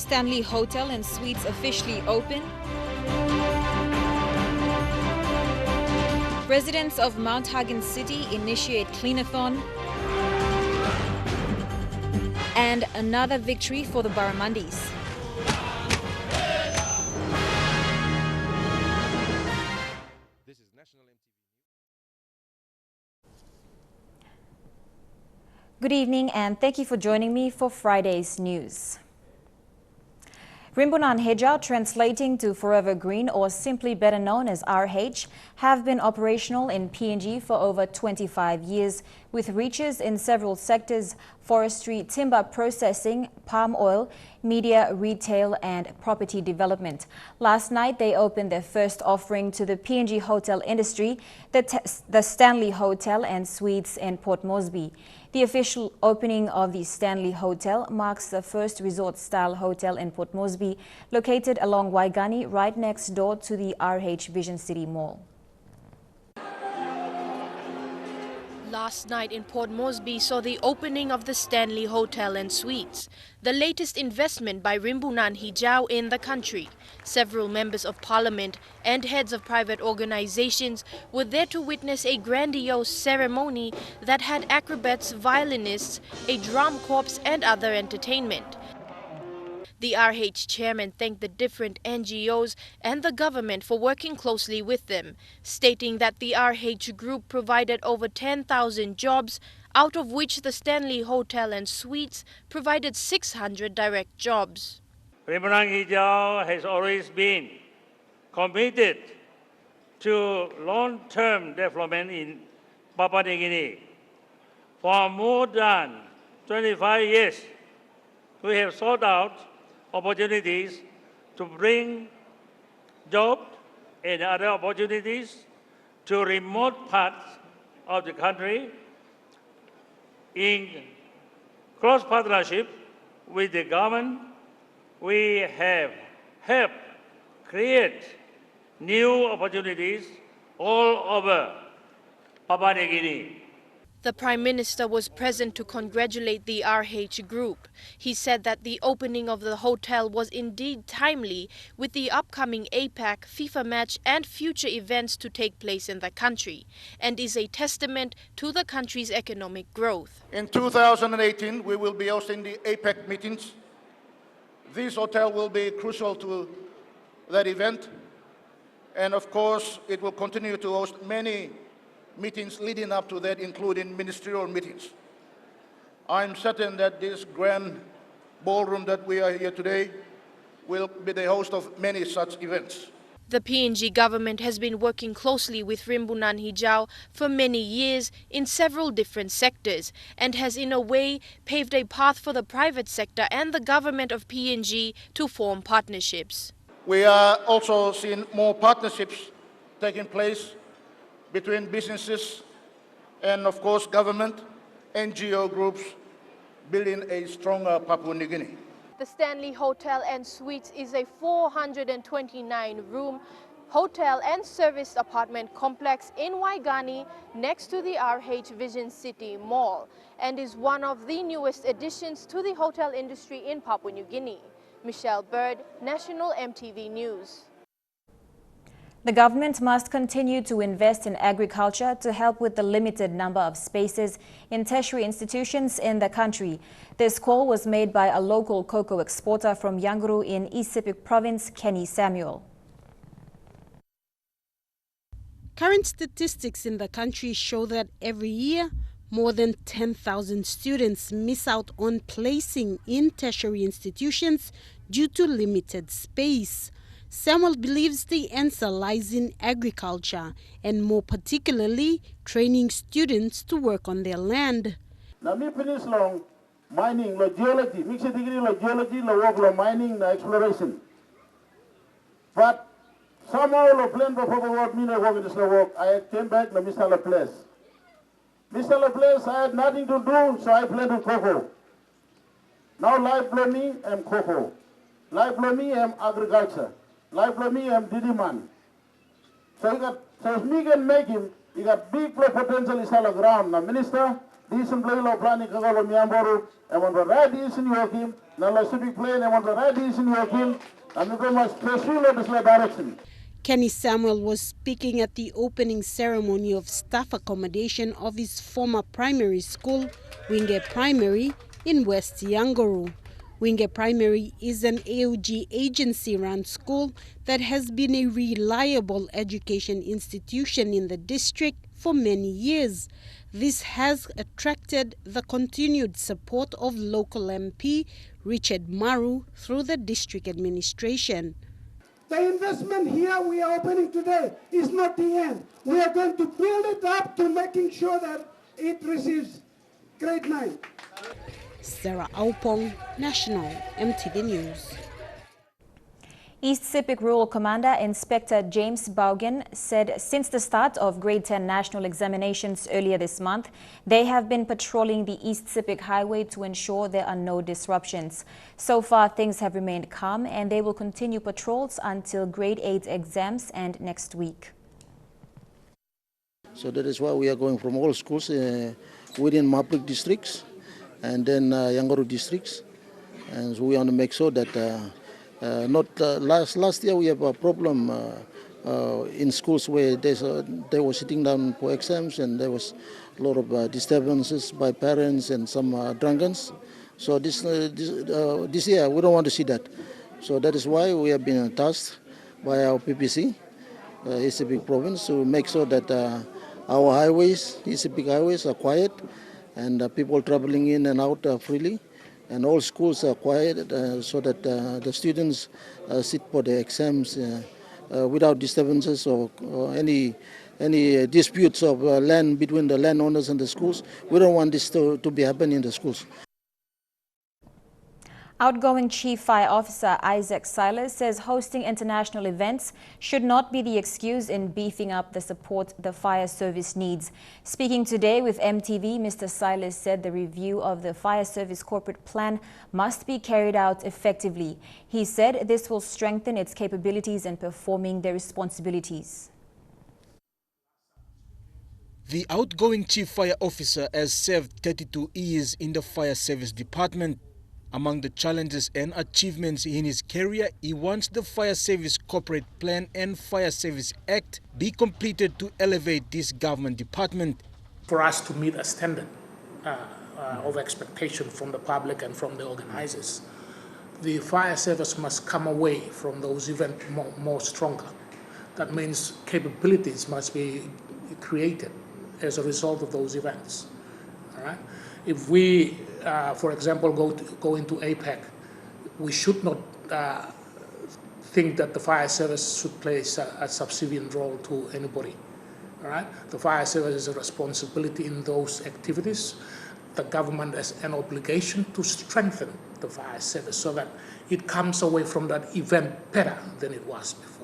Stanley Hotel and Suites officially open. Residents of Mt Hagen City initiate cleanathon. And another victory for the Barramundis. This is National EMTV. Good evening and thank you for joining me for Friday's news. Rimbunan Hijau, translating to Forever Green or simply better known as RH, have been operational in PNG for over 25 years with reaches in several sectors: forestry, timber processing, palm oil, media, retail and property development. Last night they opened their first offering to the PNG hotel industry, the Stanley Hotel and Suites in Port Moresby. The official opening of the Stanley Hotel marks the first resort-style hotel in Port Moresby, located along Waigani, right next door to the RH Vision City Mall. Last night in Port Moresby saw the opening of the Stanley Hotel and Suites, the latest investment by Rimbunan Hijau in the country. Several members of parliament and heads of private organizations were there to witness a grandiose ceremony that had acrobats, violinists, a drum corps and other entertainment. The RH chairman thanked the different NGOs and the government for working closely with them, stating that the RH group provided over 10,000 jobs, out of which the Stanley Hotel and Suites provided 600 direct jobs. Rimbunan Hijau has always been committed to long-term development in Papua New Guinea. For more than 25 years, we have sought out opportunities to bring jobs and other opportunities to remote parts of the country in close partnership with the government. We have helped create new opportunities all over Papua New Guinea. The Prime Minister was present to congratulate the RH group. He said that the opening of the hotel was indeed timely with the upcoming APAC, FIFA match and future events to take place in the country, and is a testament to the country's economic growth. In 2018, we will be hosting the APAC meetings. This hotel will be crucial to that event, and of course, it will continue to host many meetings leading up to that, including ministerial meetings. I'm certain that this grand ballroom that we are here today will be the host of many such events. The PNG government has been working closely with Rimbunan Hijau for many years in several different sectors and has in a way paved a path for the private sector and the government of PNG to form partnerships. We are also seeing more partnerships taking place between businesses and, of course, government, NGO groups, building a stronger Papua New Guinea. The Stanley Hotel and Suites is a 429-room hotel and serviced apartment complex in Waigani next to the RH Vision City Mall and is one of the newest additions to the hotel industry in Papua New Guinea. Michelle Bird, National EMTV News. The government must continue to invest in agriculture to help with the limited number of spaces in tertiary institutions in the country. This call was made by a local cocoa exporter from Yanguru in East Sepik Province, Kenny Samuel. Current statistics in the country show that every year, more than 10,000 students miss out on placing in tertiary institutions due to limited space. Samuel believes the answer lies in agriculture and more particularly training students to work on their land. Now me finish long mining, geology, mixed degree geology, work mining, exploration. But somehow the plan before work me work in this work. I came back to Mr. Laplace. Mr. Laplace, I had nothing to do, so I played with cocoa. Now life blow me, I'm cocoa. Life blow me, I'm agriculture. Like for me, I'm Didi man. So if me can make him, he got big potential is all around. Now, Minister, Decent play lo planning kagalo miamboru, emon the radis in Joachim, nala civic plane, emon the radis in Joachim, and the mas presulo this direction. Kenny Samuel was speaking at the opening ceremony of staff accommodation of his former primary school, Winge Primary, in West Yangoru. Winge Primary is an AOG agency-run school that has been a reliable education institution in the district for many years. This has attracted the continued support of local MP Richard Maru through the district administration. The investment here we are opening today is not the end. We are going to build it up to making sure that it receives grade 9. Sarah Aupong, National EMTV News. East Sepik Rural Commander Inspector James Baugen said since the start of grade 10 national examinations earlier this month, they have been patrolling the East Sepik Highway to ensure there are no disruptions. So far, things have remained calm and they will continue patrols until grade 8 exams and next week. So that is why we are going from all schools within Maplik districts and then Yangoru districts. And so we want to make sure that last year we have a problem in schools where they were sitting down for exams and there was a lot of disturbances by parents and some drunkens. So this year we don't want to see that. So that is why we have been tasked by our PPC, East Sepik Province, to make sure that our highways, East Sepik highways, are quiet and people traveling in and out freely. And all schools are quiet so that the students sit for the exams without disturbances or any disputes of land between the landowners and the schools. We don't want this to be happening in the schools. Outgoing Chief Fire Officer Isaac Silas says hosting international events should not be the excuse in beefing up the support the fire service needs. Speaking today with MTV, Mr. Silas said the review of the fire service corporate plan must be carried out effectively. He said this will strengthen its capabilities in performing their responsibilities. The outgoing Chief Fire Officer has served 32 years in the Fire Service Department. Among the challenges and achievements in his career, he wants the Fire Service Corporate Plan and Fire Service Act be completed to elevate this government department. For us to meet a standard of expectation from the public and from the organizers, the fire service must come away from those events more stronger. That means capabilities must be created as a result of those events. All right? If we, for example, go into APEC, we should not think that the fire service should play a subservient role to anybody. All right? The fire service is a responsibility in those activities. The government has an obligation to strengthen the fire service so that it comes away from that event better than it was before.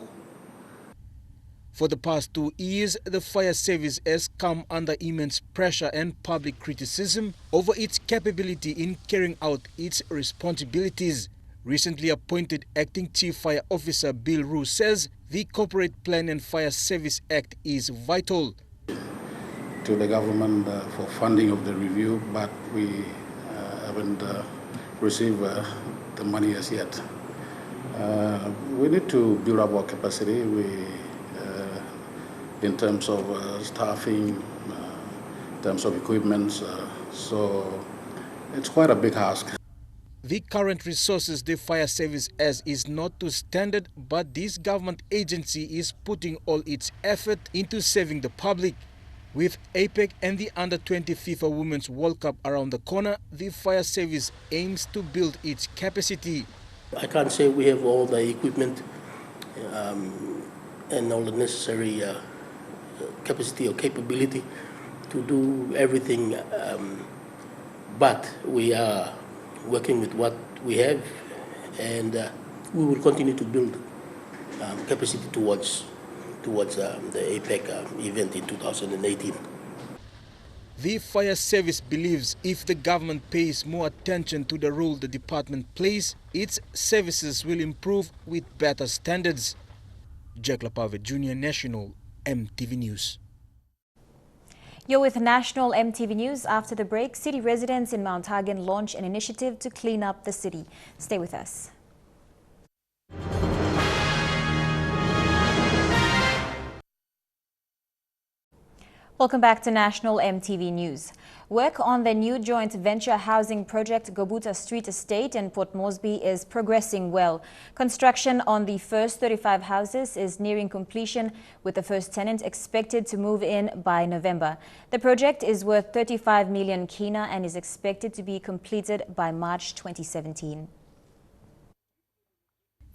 For the past 2 years, the fire service has come under immense pressure and public criticism over its capability in carrying out its responsibilities. Recently appointed Acting Chief Fire Officer Bill Rue says the Corporate Plan and Fire Service Act is vital. To the government for funding of the review, but we haven't received the money as yet. We need to build up our capacity. In terms of staffing, in terms of equipment, so it's quite a big ask. The current resources the fire service has is not to standard, but this government agency is putting all its effort into serving the public. With APEC and the Under-20 FIFA Women's World Cup around the corner, the fire service aims to build its capacity. I can't say we have all the equipment and all the necessary capacity or capability to do everything, but we are working with what we have, and we will continue to build capacity towards the APEC event in 2018. The fire service believes if the government pays more attention to the role the department plays, its services will improve with better standards. Jack Lapave Jr., National EMTV News. You're with National EMTV News. After the break, city residents in Mt Hagen launch an initiative to clean up the city. Stay with us. Welcome back to National EMTV News. Work on the new joint venture housing project Gobuta Street Estate in Port Moresby is progressing well. Construction on the first 35 houses is nearing completion, with the first tenant expected to move in by November. The project is worth 35 million kina and is expected to be completed by March 2017.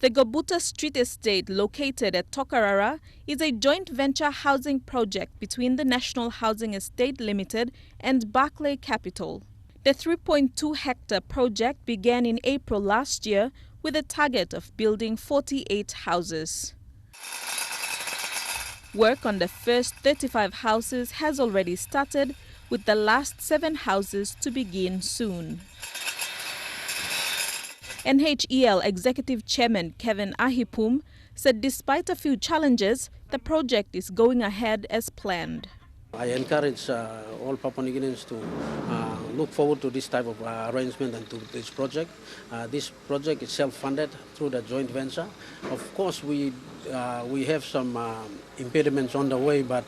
The Gobuta Street Estate, located at Tokarara, is a joint venture housing project between the National Housing Estate Limited and Barclay Capital. The 3.2-hectare project began in April last year with a target of building 48 houses. Work on the first 35 houses has already started, with the last 7 houses to begin soon. NHEL Executive Chairman Kevin Ahipum said despite a few challenges, the project is going ahead as planned. I encourage all Papua New Guineans to look forward to this type of arrangement and to this project. This project is self-funded through the joint venture. Of course, we have some impediments on the way, but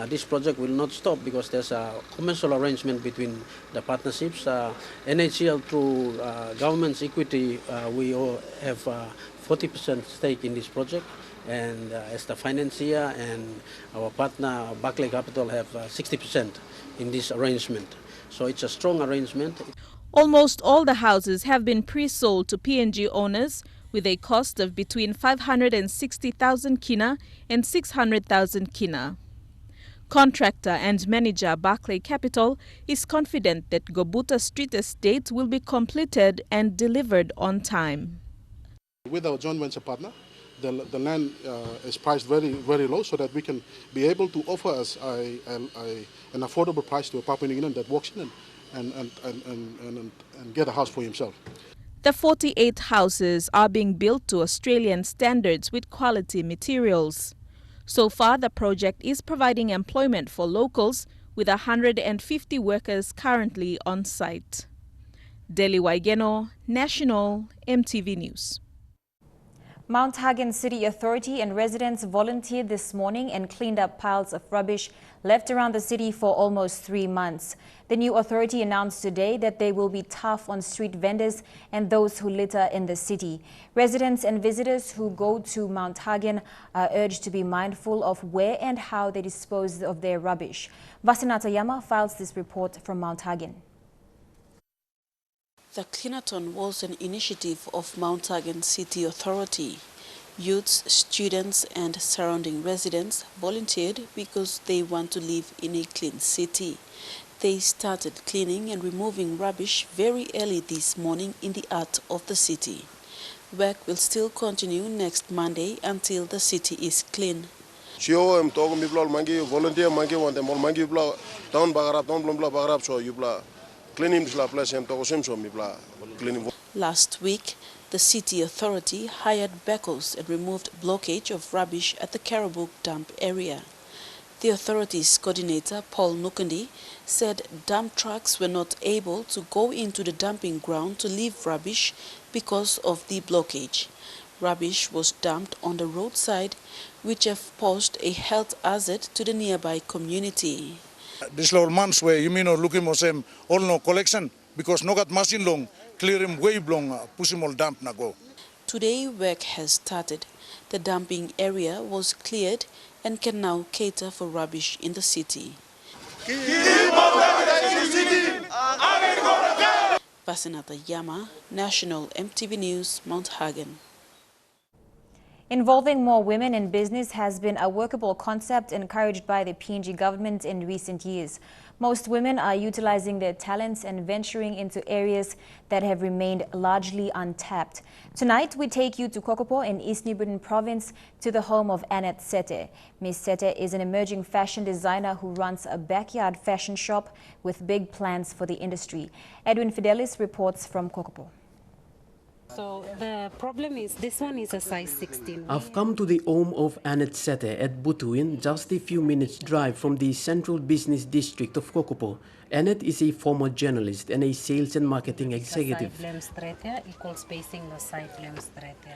this project will not stop because there's a commercial arrangement between the partnerships. NHCL through government's equity, we all have 40% stake in this project. And as the financier and our partner Barclay Capital have 60% in this arrangement. So it's a strong arrangement. Almost all the houses have been pre-sold to PNG owners with a cost of between 560,000 kina and 600,000 kina. Contractor and manager Barclay Capital is confident that Gobuta Street Estate will be completed and delivered on time. With our joint venture partner, the land is priced very, very low so that we can be able to offer us an affordable price to a Papua New Guinean that walks in and get a house for himself. The 48 houses are being built to Australian standards with quality materials. So far, the project is providing employment for locals with 150 workers currently on site. Deli Waigeno, National EMTV News. Mt Hagen City Authority and residents volunteered this morning and cleaned up piles of rubbish left around the city for almost 3 months. The new authority announced today that they will be tough on street vendors and those who litter in the city. Residents and visitors who go to Mt Hagen are urged to be mindful of where and how they dispose of their rubbish. Vasinata Yama files this report from Mt Hagen. The cleanathon was an initiative of Mt Hagen City Authority. Youths, students and surrounding residents volunteered because they want to live in a clean city. They started cleaning and removing rubbish very early this morning in the heart of the city. Work will still continue next Monday until the city is clean. Last week, the city authority hired backhoes and removed blockage of rubbish at the Karabuk dump area. The authority's coordinator, Paul Nukundi, said dump trucks were not able to go into the dumping ground to leave rubbish because of the blockage. Rubbish was dumped on the roadside, which have posed a health hazard to the nearby community. This little months where you mean or looking for some all no collection because no got machine long clear him way long push him all dump na go. Today work has started. The dumping area was cleared and can now cater for rubbish in the city. Vasinata Yama, National EMTV News, Mt Hagen. Involving more women in business has been a workable concept encouraged by the PNG government in recent years. Most women are utilizing their talents and venturing into areas that have remained largely untapped. Tonight, we take you to Kokopo in East New Britain Province to the home of Annette Sete. Ms. Sete is an emerging fashion designer who runs a backyard fashion shop with big plans for the industry. Edwin Fidelis reports from Kokopo. So the problem is this one is a size 16. I've come to the home of Annette Sete at Butuin, just a few minutes drive from the central business district of Kokopo. Annette is a former journalist and a sales and marketing executive.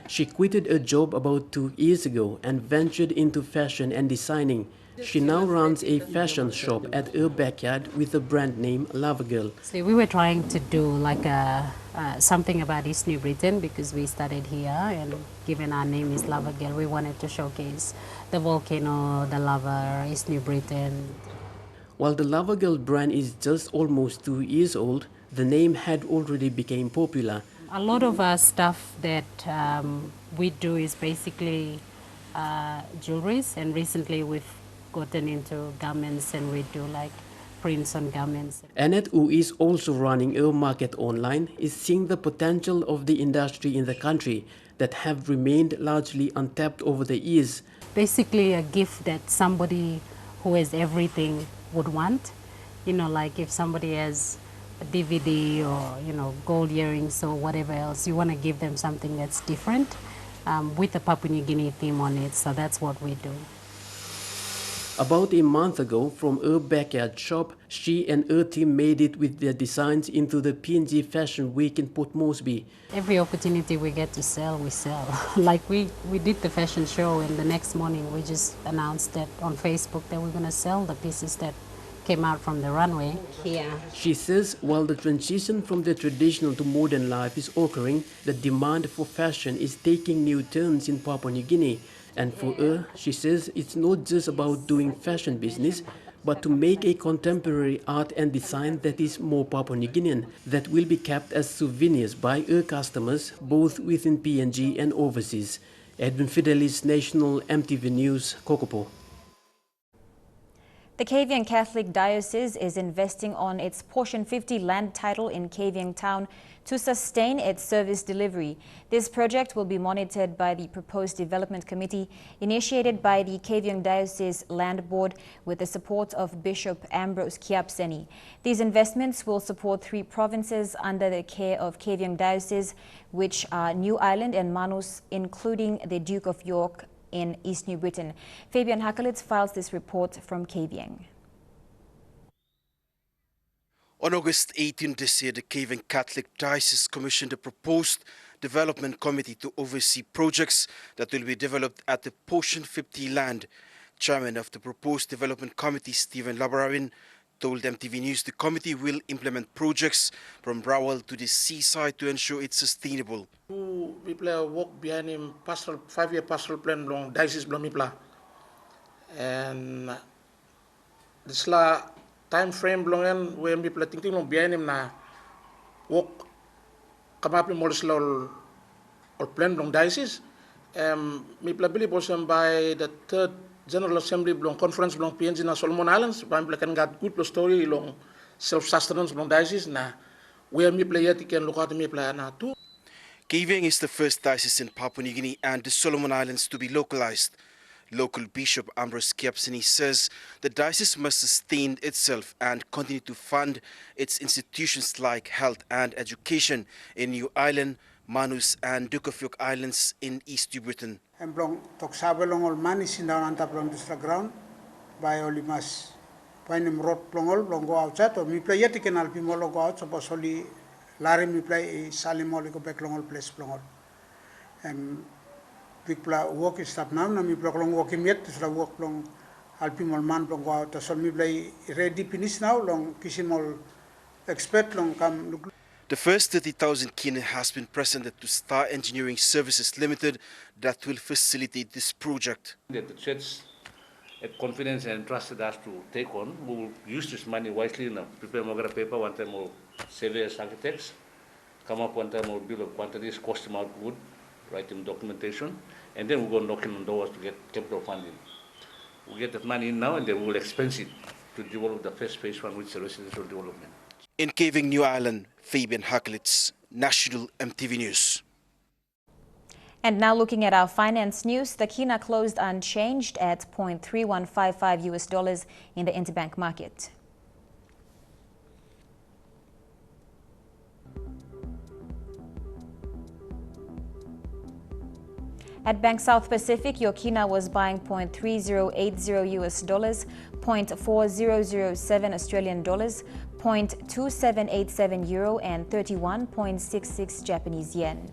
She quitted her job about 2 years ago and ventured into fashion and designing. She now runs a fashion shop at her backyard with the brand name Lava Girl. So we were trying to do like something about East New Britain because we started here, and given our name is Lava Girl, we wanted to showcase the volcano, the lava, East New Britain. While the Lava Girl brand is just almost 2 years old, the name had already become popular. A lot of our stuff that we do is basically jewelries, and recently we've gotten into garments and we do like prints on garments. Annette, who is also running her market online, is seeing the potential of the industry in the country that have remained largely untapped over the years. Basically a gift that somebody who has everything would want. You know, like if somebody has a DVD or, you know, gold earrings or whatever else, you want to give them something that's different with a Papua New Guinea theme on it. So that's what we do. About a month ago, from her backyard shop, she and her team made it with their designs into the PNG Fashion Week in Port Moresby. Every opportunity we get to sell, we sell. Like we did the fashion show, and the next morning we just announced that on Facebook that we're going to sell the pieces that came out from the runway here. She says while the transition from the traditional to modern life is occurring, the demand for fashion is taking new turns in Papua New Guinea. And for her, she says it's not just about doing fashion business, but to make a contemporary art and design that is more Papua New Guinean, that will be kept as souvenirs by her customers, both within PNG and overseas. Edwin Fidelis, National EMTV News, Kokopo. The Kavieng Catholic Diocese is investing on its Portion 50 land title in Kavieng Town to sustain its service delivery. This project will be monitored by the proposed development committee initiated by the Kavieng Diocese Land Board with the support of Bishop Ambrose Kiapseni. These investments will support 3 provinces under the care of Kavieng Diocese, which are New Ireland and Manus, including the Duke of York in East New Britain. Fabian Hakelitz files this report from Kavieng. On August 18 this year, the Kavieng Catholic Diocese commissioned a proposed development committee to oversee projects that will be developed at the Portion 50 land. Chairman of the proposed development committee, Stephen Labarawin, told MTV News the committee will implement projects from Rawal to the seaside to ensure it's sustainable. We play work behind him pastoral 5-year pastoral plan long diocese blomipla, and this la time frame belongan when we play thinking long behind him na work come up in model or plan long diocese. Me play believe also by the 3rd General Assembly belong conference belong PNG na Solomon Islands. By me can got good story long self-sustenance belong diocese na where me play yet can look at me play na too. Kavieng is the first diocese in Papua New Guinea and the Solomon Islands to be localized. Local Bishop Ambrose Kiapseni says the diocese must sustain itself and continue to fund its institutions like health and education in New Ireland, Manus and Duke of York Islands in East New Britain. Emblong toksabe long man is in down antap long this ground by olimas painim rot plongol long go outside or me play yet can alpi mo go out so posoli lari me play salimol go back longol place plongol big pla work is stop now na me plong long work yet to work long alpi mol man long go out so me play ready finish now long kisimol expert long come look. The first 30,000 kina has been presented to Star Engineering Services Limited that will facilitate this project. The church had confidence and trusted us to take on. We will use this money wisely now. Prepare more paper, one time we'll survey as architects, come up one time we'll build up quantities, cost them out good, write them documentation, and then we'll go knocking on doors to get capital funding. We'll get that money in now and then we'll expense it to develop the first phase 1, which is the residential development. In Kavieng, New Ireland, Fabian Hakelitz, National EMTV News. And now looking at our finance news, the kina closed unchanged at $0.3155 in the interbank market. At Bank South Pacific, your kina was buying $0.3080 US dollars, $0.4007 Australian dollars, $0.2787 euro, and 31.66 Japanese yen.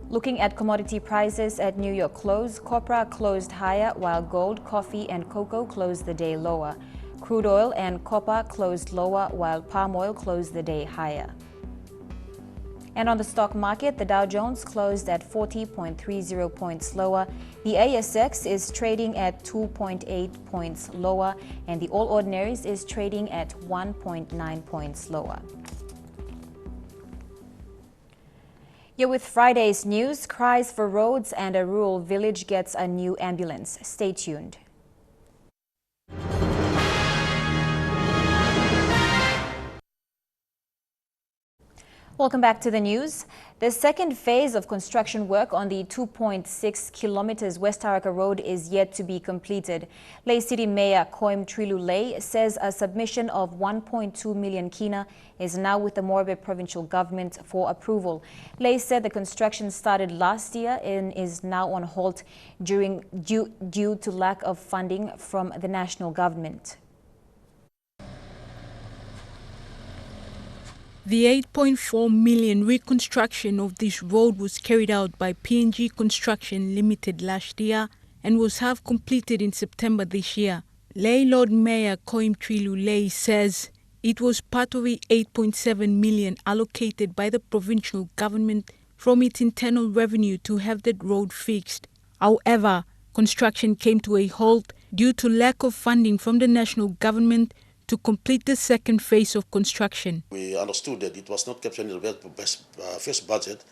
Looking at commodity prices at New York close, copra closed higher while gold, coffee, and cocoa closed the day lower. Crude oil and copper closed lower while palm oil closed the day higher. And on the stock market, the Dow Jones closed at 40.30 points lower. The ASX is trading at 2.8 points lower, and the All Ordinaries is trading at 1.9 points lower. Here with Friday's news, cries for roads and a rural village gets a new ambulance. Stay tuned. Welcome back to the news. The second phase of construction work on the 2.6 kilometers West Taraka Road is yet to be completed. Lae City Mayor Koim Trilu Lae says a submission of 1.2 million kina is now with the Morbe provincial government for approval. Lae said the construction started last year and is now on halt due to lack of funding from the national government. The 8.4 million reconstruction of this road was carried out by PNG Construction Limited last year and was half completed in September this year. Lae Lord Mayor Koim Trilu Lae says it was part of the 8.7 million allocated by the provincial government from its internal revenue to have that road fixed. However, construction came to a halt due to lack of funding from the national government to complete the second phase of construction. We understood that it was not captured in the first budget,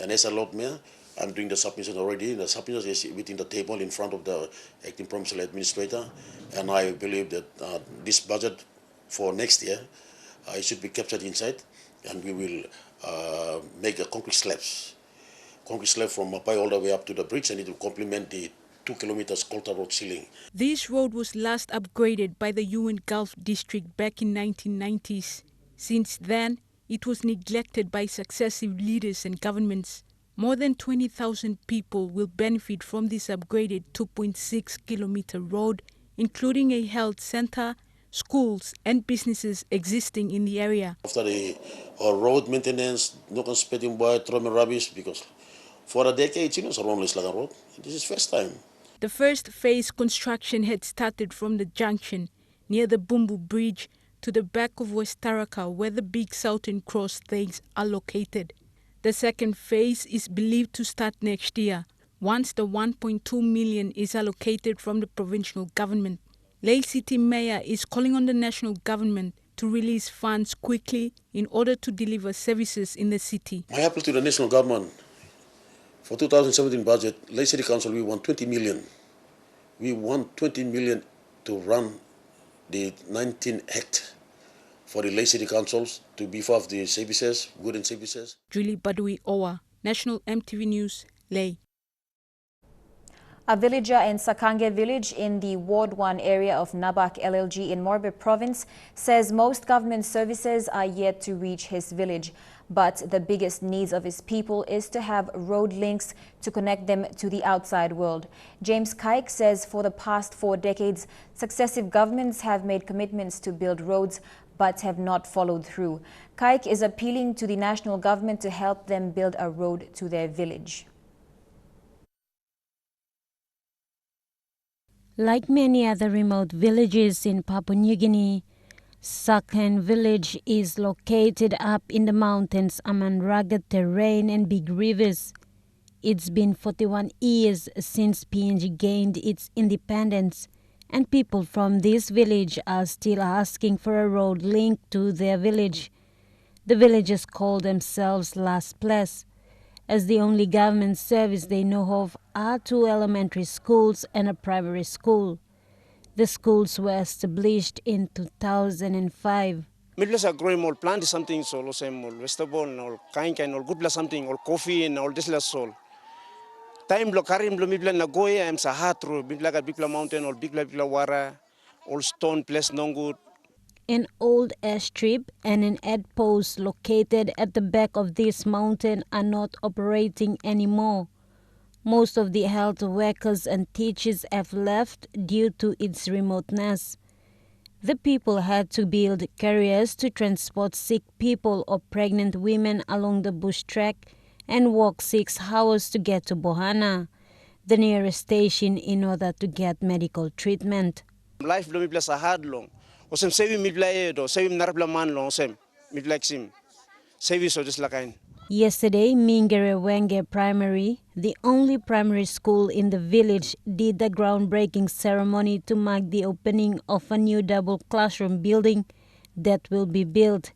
and as a Lord Mayor, I'm doing the submission already. The submission is within the table in front of the acting provincial administrator, and I believe that this budget for next year, it should be captured inside, and we will make a concrete slabs from Mapai all the way up to the bridge, and it will complement the 2 kilometers Colter Road ceiling. This road was last upgraded by the UN Gulf District back in 1990s. Since then, it was neglected by successive leaders and governments. More than 20,000 people will benefit from this upgraded 2.6 kilometer road, including a health center, schools and businesses existing in the area. After the road maintenance, no conspecting by throwing rubbish, because for a decade, it was around this like a road. This is first time. The first phase construction had started from the junction near the Bumbu Bridge to the back of West Taraka, where the big Southern Cross things are located. The second phase is believed to start next year, once the 1.2 million is allocated from the provincial government. Lae City Mayor is calling on the national government to release funds quickly in order to deliver services in the city. My appeal to the national government, for 2017 budget, Lae City Council, we want 20 million. We want 20 million to run the 19 Act for the Lae City Councils to beef up the services, good and services. Julie Badui Owa, National EMTV News, Lae. A villager in Sakange village in the Ward 1 area of Nabak LLG in Morbe province says most government services are yet to reach his village. But the biggest needs of his people is to have road links to connect them to the outside world. James Kaik says for the past 4 decades, successive governments have made commitments to build roads but have not followed through. Kaik is appealing to the national government to help them build a road to their village. Like many other remote villages in Papua New Guinea, Sakan village is located up in the mountains among rugged terrain and big rivers. It's been 41 years since PNG gained its independence, and people from this village are still asking for a road link to their village. The villagers call themselves Last Place, as the only government service they know of are 2 elementary schools and a primary school. The schools were established in 2005. Midlands are growing more plant something so same vegetable or kind or good something or coffee and all this la sol. Time lo karim lo midland na goya am sa hatro bigla mountain or bigla wara all stone place no good. an old airstrip and an aid post located at the back of this mountain are not operating anymore. Most of the health workers and teachers have left due to its remoteness. The people had to build carriers to transport sick people or pregnant women along the bush track and walk 6 hours to get to Bohana, the nearest station, in order to get medical treatment. Life lo mi pla sa hard long. Osem sevi mi pla edo, sevi narapla man long osem. Mi pla sim. Sevi so just lakain. Yesterday, Mingere Wenge Primary, the only primary school in the village, did the groundbreaking ceremony to mark the opening of a new double classroom building that will be built.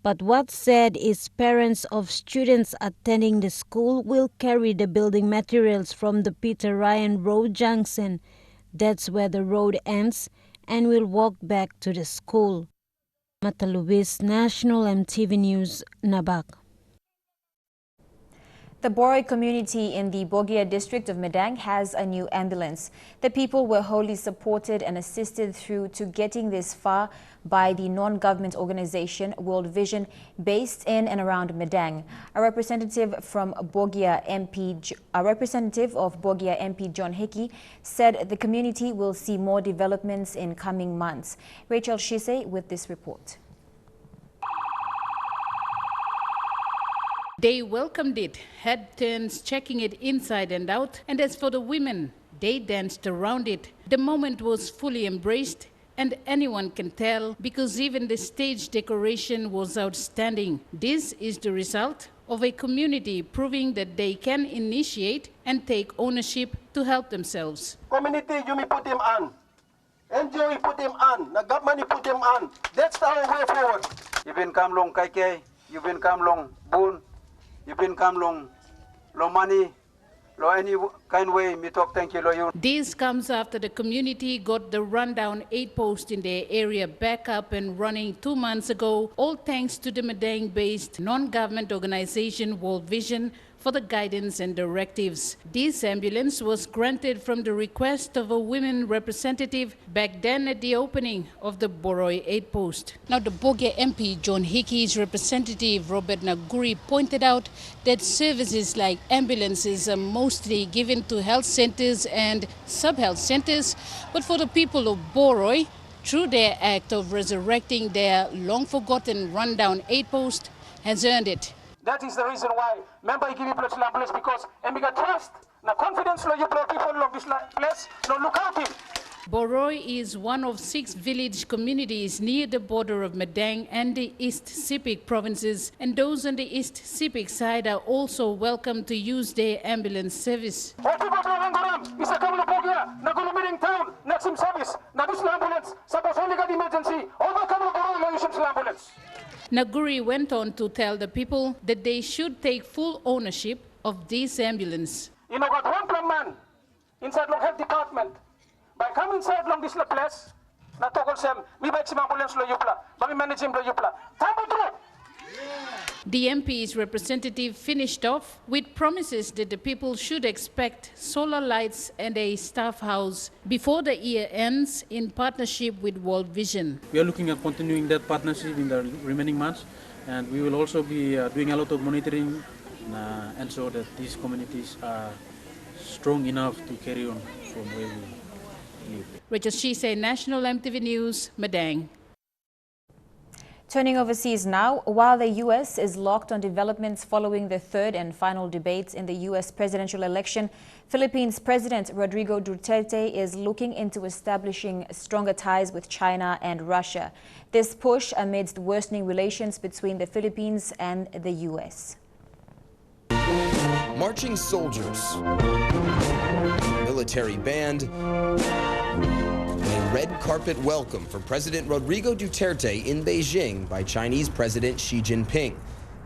But what's said is parents of students attending the school will carry the building materials from the Peter Ryan Road junction. That's where the road ends, and will walk back to the school. Mata Luis, National EMTV News, Nabak. The Boroi community in the Bogia district of Medang has a new ambulance. The people were wholly supported and assisted through to getting this far by the non-government organization World Vision, based in and around Medang. A representative of Bogia MP John Hickey said the community will see more developments in coming months. Rachel Shise with this report. They welcomed it, had turns checking it inside and out, and as for the women, they danced around it. The moment was fully embraced, and anyone can tell because even the stage decoration was outstanding. This is the result of a community proving that they can initiate and take ownership to help themselves. Community, you may put them on. NGO, you put them on. The government, you put them on. That's our way forward. You've been come long, Kaike. You've been come long, Boon. You've been come long, lo money, lo any kind way, me talk thank you, lo you. This comes after the community got the rundown aid post in their area back up and running 2 months ago, all thanks to the Medang-based non-government organization World Vision for the guidance and directives. This ambulance was granted from the request of a women representative back then at the opening of the Boroi aid post. Now the Bogia MP John Hickey's representative Robert Naguri pointed out that services like ambulances are mostly given to health centers and sub-health centers, but for the people of Boroi, through their act of resurrecting their long-forgotten rundown aid post, has earned it. That is the reason why member give you ambulance because and we got trust. Now confidence lo you people of this place, no look out him. Boroi is one of 6 village communities near the border of Medang and the East Sepik provinces, and those on the East Sepik side are also welcome to use their ambulance service. Naguri went on to tell the people that they should take full ownership of this ambulance. You know, got one plan man inside the health department. By coming inside long this place, na tokol sem, mi ba sim ambulance lo yupla, ba mi manage him lo yupla. Tambo through. The MP's representative finished off with promises that the people should expect solar lights and a staff house before the year ends in partnership with World Vision. We are looking at continuing that partnership in the remaining months, and we will also be doing a lot of monitoring and ensure that these communities are strong enough to carry on from where we live. Rachel Shise, National EMTV News, Medang. Turning overseas now, while the U.S. is locked on developments following the third and final debates in the U.S. presidential election, Philippines President Rodrigo Duterte is looking into establishing stronger ties with China and Russia. This push amidst worsening relations between the Philippines and the U.S. Marching soldiers, military band, a red carpet welcome for President Rodrigo Duterte in Beijing by Chinese President Xi Jinping.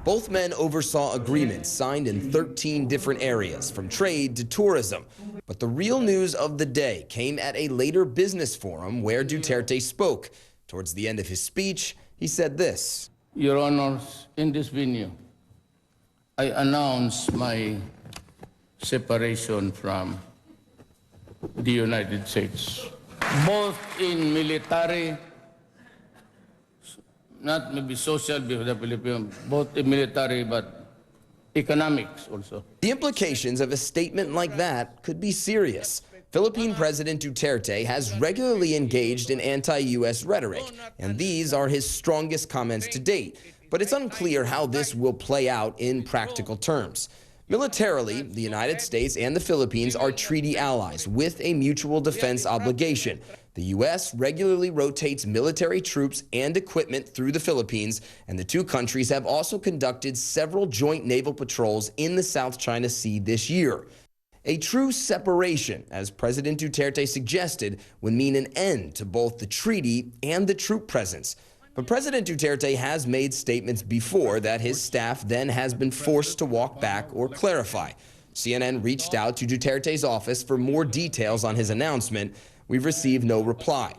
Both men oversaw agreements signed in 13 different areas, from trade to tourism. But the real news of the day came at a later business forum where Duterte spoke. Towards the end of his speech, he said this. Your Honors, in this venue, I announce my separation from the United States, both in military not maybe social for the Philippines, both in military but economics also. The implications of a statement like that could be serious. Philippine President Duterte has regularly engaged in anti-U.S. rhetoric, and these are his strongest comments to date. But it's unclear how this will play out in practical terms. Militarily, the United States and the Philippines are treaty allies with a mutual defense obligation. The U.S. regularly rotates military troops and equipment through the Philippines, and the two countries have also conducted several joint naval patrols in the South China Sea this year. A true separation, as President Duterte suggested, would mean an end to both the treaty and the troop presence. But President Duterte has made statements before that his staff then has been forced to walk back or clarify. CNN reached out to Duterte's office for more details on his announcement. We've received no reply.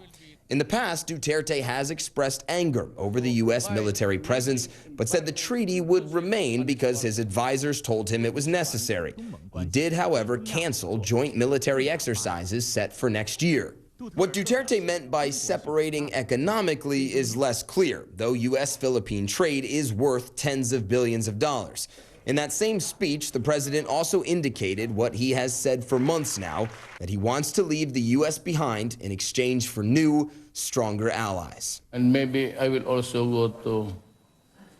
In the past, Duterte has expressed anger over the U.S. military presence, but said the treaty would remain because his advisors told him it was necessary. He did, however, cancel joint military exercises set for next year. What Duterte meant by separating economically is less clear, though U.S.-Philippine trade is worth tens of billions of dollars. In that same speech, the president also indicated what he has said for months now, that he wants to leave the U.S. behind in exchange for new, stronger allies. And maybe I will also go to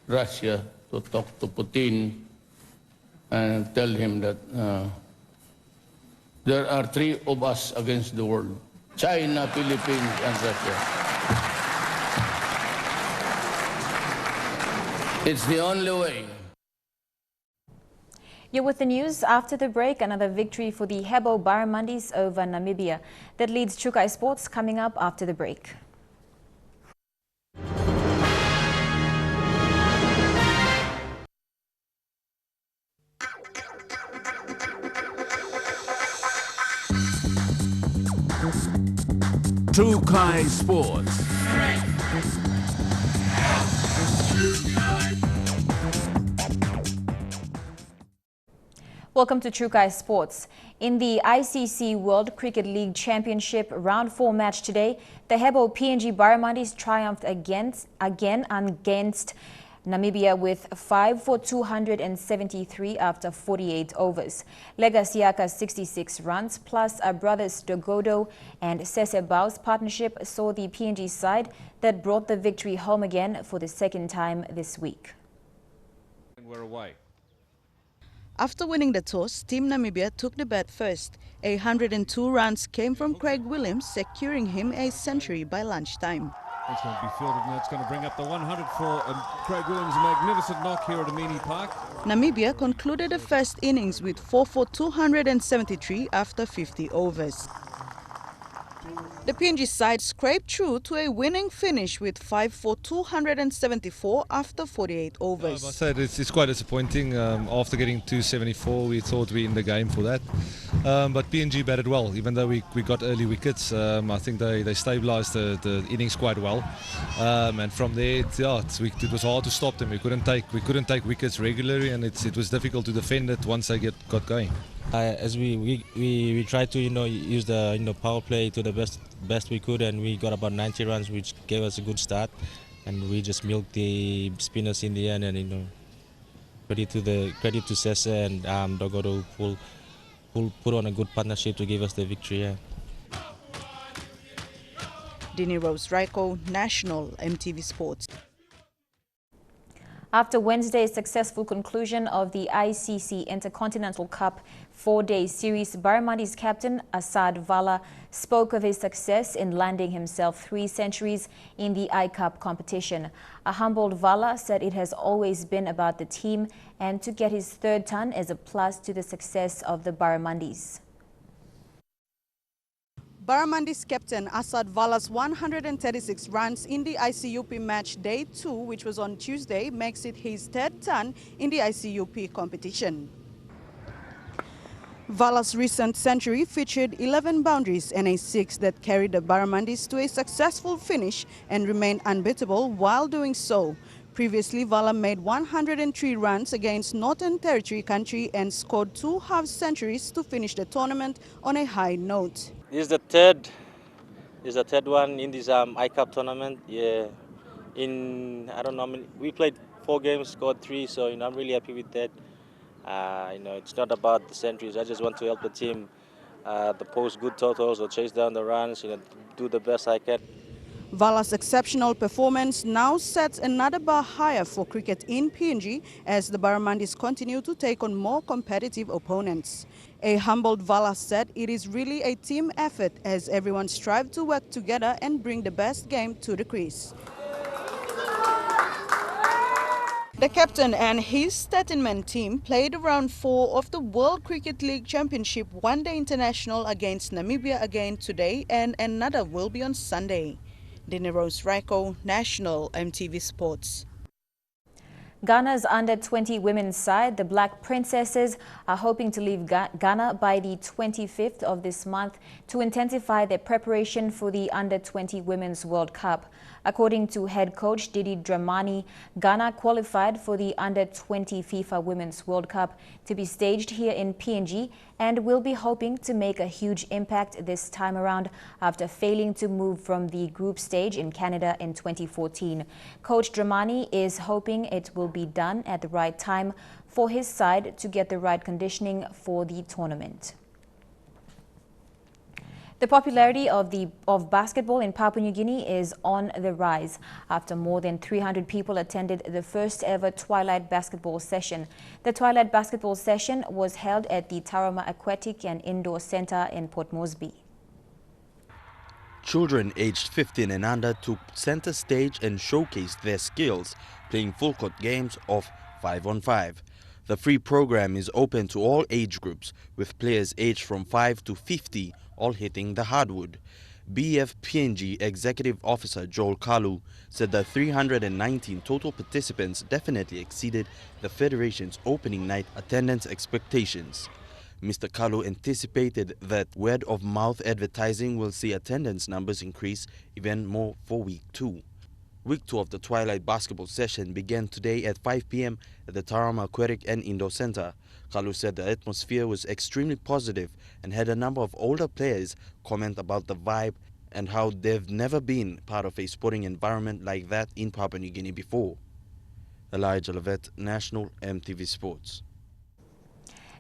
Russia to talk to Putin and tell him that there are three of us against the world: China, Philippines, and Russia. It's the only way. You're with the news. After the break, another victory for the Hebo Barramundis over Namibia. That leads Chukai Sports coming up after the break. Chukai Sports. Welcome to Chukai Sports. In the ICC World Cricket League Championship Round 4 match today, the Hebo PNG Barramundis triumphed again against Namibia with 5 for 273 after 48 overs. Legasiaka's 66 runs plus brothers Dogodo and Sesebau's partnership saw the PNG side that brought the victory home again for the second time this week. We're away. After winning the toss, Team Namibia took the bat first. 102 runs came from Craig Williams, securing him a century by lunchtime. It's going to be fielded and that's going to bring up the 100 for Craig Williams' magnificent knock here at Amini Park. Namibia concluded the first innings with 4 for 273 after 50 overs. The PNG side scraped through to a winning finish with 5 for 274 after 48 overs. I said it's quite disappointing. After getting 274, we thought we were in the game for that. But PNG batted well, even though we got early wickets. I think they stabilised the innings quite well. And from there, it was hard to stop them. We couldn't take wickets regularly, and it was difficult to defend it once they got going. As we tried to use the power play to the best we could, and we got about 90 runs, which gave us a good start, and we just milked the spinners in the end. And credit to Sese and Dogodo who put on a good partnership to give us the victory. Yeah. Dini Rose Raiko, National EMTV Sports. After Wednesday's successful conclusion of the ICC Intercontinental Cup 4-day series, Barramundis captain Asad Vala spoke of his success in landing himself 3 centuries in the I-Cup competition. A humbled Vala said it has always been about the team, and to get his 3rd ton is a plus to the success of the Barramundis. Barramundis captain Asad Vala's 136 runs in the ICUP match day 2, which was on Tuesday, makes it his 3rd ton in the ICUP competition. Vala's recent century featured 11 boundaries and a 6 that carried the Barramundis to a successful finish and remained unbeatable while doing so. Previously, Vala made 103 runs against Northern Territory country and scored 2 half-centuries to finish the tournament on a high note. This is the third one in this I-Cup tournament. Yeah, I don't know, we played 4 games, scored 3, so I'm really happy with that. It's not about the centuries. I just want to help the team, the post good totals or chase down the runs, do the best I can. Vala's exceptional performance now sets another bar higher for cricket in PNG as the Barramundis continue to take on more competitive opponents. A humbled Vala said it is really a team effort as everyone strives to work together and bring the best game to the crease. The captain and his Statenman team played round 4 of the World Cricket League Championship One-Day International against Namibia again today, and another will be on Sunday. Rose Raiko, National EMTV Sports. Ghana's under-20 women's side, the Black Princesses, are hoping to leave Ghana by the 25th of this month to intensify their preparation for the under-20 Women's World Cup. According to head coach Didi Dramani, Ghana qualified for the under-20 FIFA Women's World Cup to be staged here in PNG and will be hoping to make a huge impact this time around after failing to move from the group stage in Canada in 2014. Coach Dramani is hoping it will be done at the right time for his side to get the right conditioning for the tournament. The popularity of basketball in Papua New Guinea is on the rise after more than 300 people attended the first ever Twilight Basketball Session. The Twilight Basketball Session was held at the Tarama Aquatic and Indoor Center in Port Moresby. Children aged 15 and under took center stage and showcased their skills playing full court games of 5-on-5. The free program is open to all age groups, with players aged from 5 to 50 all hitting the hardwood. BF PNG Executive Officer Joel Kalu said the 319 total participants definitely exceeded the Federation's opening night attendance expectations. Mr. Kalu anticipated that word-of-mouth advertising will see attendance numbers increase even more for Week 2. Week 2 of the Twilight Basketball Session began today at 5 p.m. at the Tarama Aquatic and Indoor Center. Kalu said the atmosphere was extremely positive and had a number of older players comment about the vibe and how they've never been part of a sporting environment like that in Papua New Guinea before. Elijah Levet, National EMTV Sports.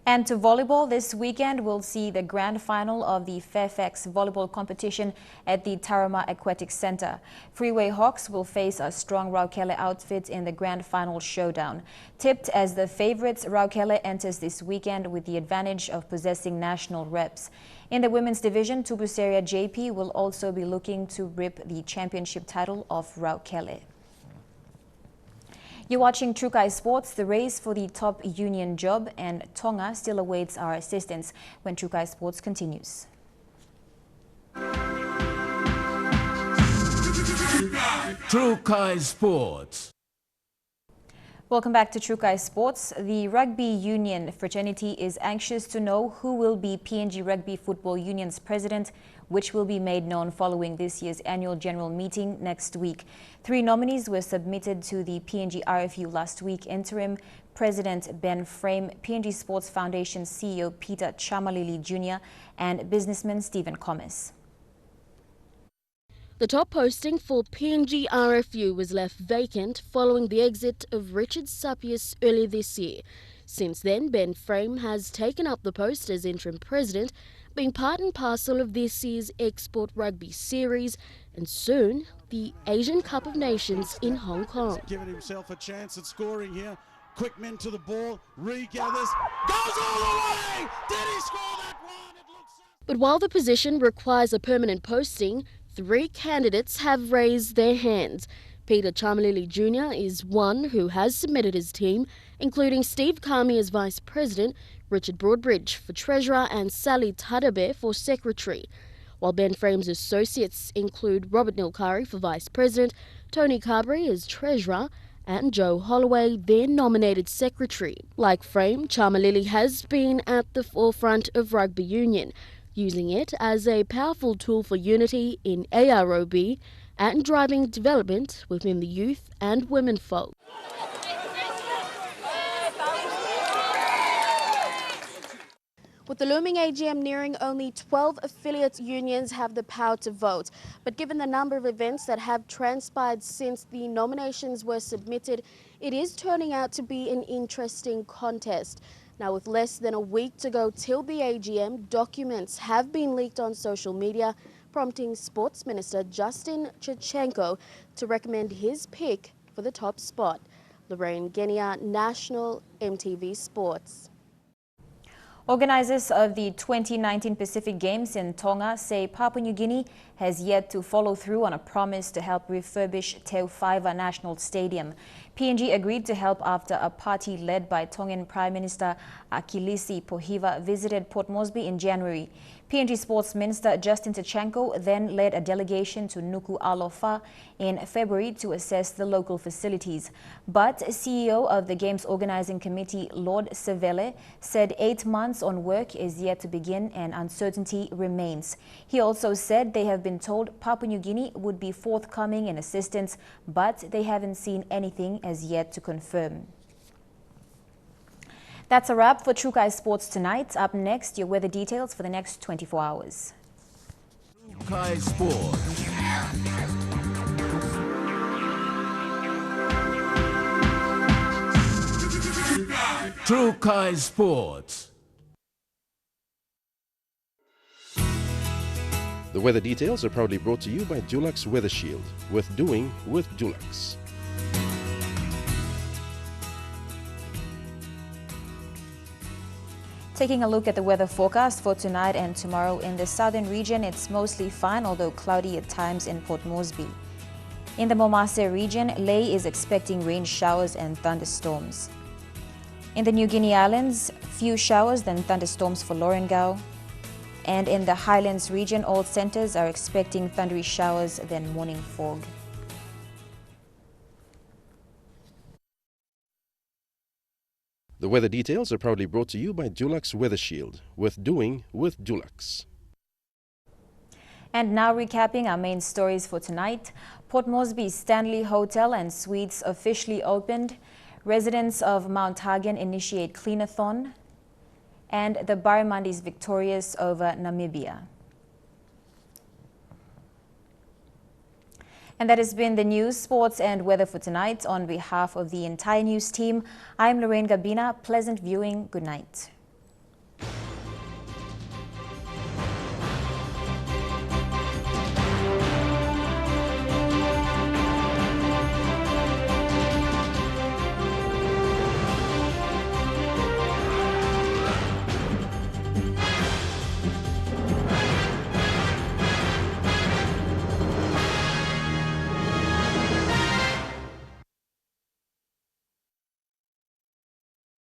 And to volleyball, this weekend we'll see the grand final of the Fairfax volleyball competition at the Tarama Aquatic Center. Freeway Hawks will face a strong Raukele outfit in the grand final showdown. Tipped as the favorites, Raukele enters this weekend with the advantage of possessing national reps. In the women's division, Tubuseria JP will also be looking to rip the championship title of Raukele. You're watching Trukai Sports. The race for the top union job and Tonga still awaits our assistance when Trukai Sports continues. Trukai Sports. Welcome back to Trukai Sports. The Rugby Union fraternity is anxious to know who will be PNG Rugby Football Union's president, which will be made known following this year's annual general meeting next week. 3 nominees were submitted to the PNG RFU last week. Interim President Ben Frame, PNG Sports Foundation CEO Peter Chamalili Jr. and businessman Stephen Comas. The top posting for PNG RFU was left vacant following the exit of Richard Sapius early this year. Since then, Ben Frame has taken up the post as interim president, being part and parcel of this year's Export Rugby Series and soon the Asian Cup of Nations in Hong Kong. Giving himself a chance at scoring here. Quick men to the ball, regathers, goes all the way! Did he score that one? It looks so. But while the position requires a permanent posting, 3 candidates have raised their hands. Peter Chamalili Jr. is one who has submitted his team, including Steve Kami as Vice President, Richard Broadbridge for Treasurer and Sally Tadabe for Secretary. While Ben Frame's associates include Robert Nilkari for Vice President, Tony Carberry as Treasurer and Joe Holloway, their nominated Secretary. Like Frame, Chamalili has been at the forefront of rugby union, using it as a powerful tool for unity in AROB and driving development within the youth and women folk. With the looming AGM nearing, only 12 affiliate unions have the power to vote. But given the number of events that have transpired since the nominations were submitted, it is turning out to be an interesting contest. Now, with less than a week to go till the AGM, documents have been leaked on social media, prompting Sports Minister Justin Chichenko to recommend his pick for the top spot. Lorraine Genia, National MTV Sports. Organisers of the 2019 Pacific Games in Tonga say Papua New Guinea has yet to follow through on a promise to help refurbish Te Whaiva National Stadium. PNG agreed to help after a party led by Tongan Prime Minister Akilisi Pohiva visited Port Moresby in January. PNG Sports Minister Justin Chichenko then led a delegation to Nuku Alofa in February to assess the local facilities. But CEO of the Games Organising Committee, Lord Sevele, said 8 months on work is yet to begin and uncertainty remains. He also said they have been told Papua New Guinea would be forthcoming in assistance, but they haven't seen anything as yet to confirm. That's a wrap for True Kai Sports tonight. Up next, your weather details for the next 24 hours. True Kai Sports. True Kai Sports. The weather details are proudly brought to you by Dulux Weather Shield. Worth doing with Dulux. Taking a look at the weather forecast for tonight and tomorrow in the southern region, it's mostly fine, although cloudy at times in Port Moresby. In the Momase region, Lae is expecting rain showers and thunderstorms. In the New Guinea Islands, few showers then thunderstorms for Lorengau. And in the Highlands region, all centres are expecting thundery showers then morning fog. The weather details are proudly brought to you by Dulux Weather Shield. Worth doing with Dulux. And now recapping our main stories for tonight. Port Moresby's Stanley Hotel and Suites officially opened. Residents of Mt Hagen initiate cleanathon. And the Barramundis victorious over Namibia. And that has been the news, sports and weather for tonight. On behalf of the entire news team, I'm Lorraine Gabina. Pleasant viewing. Good night.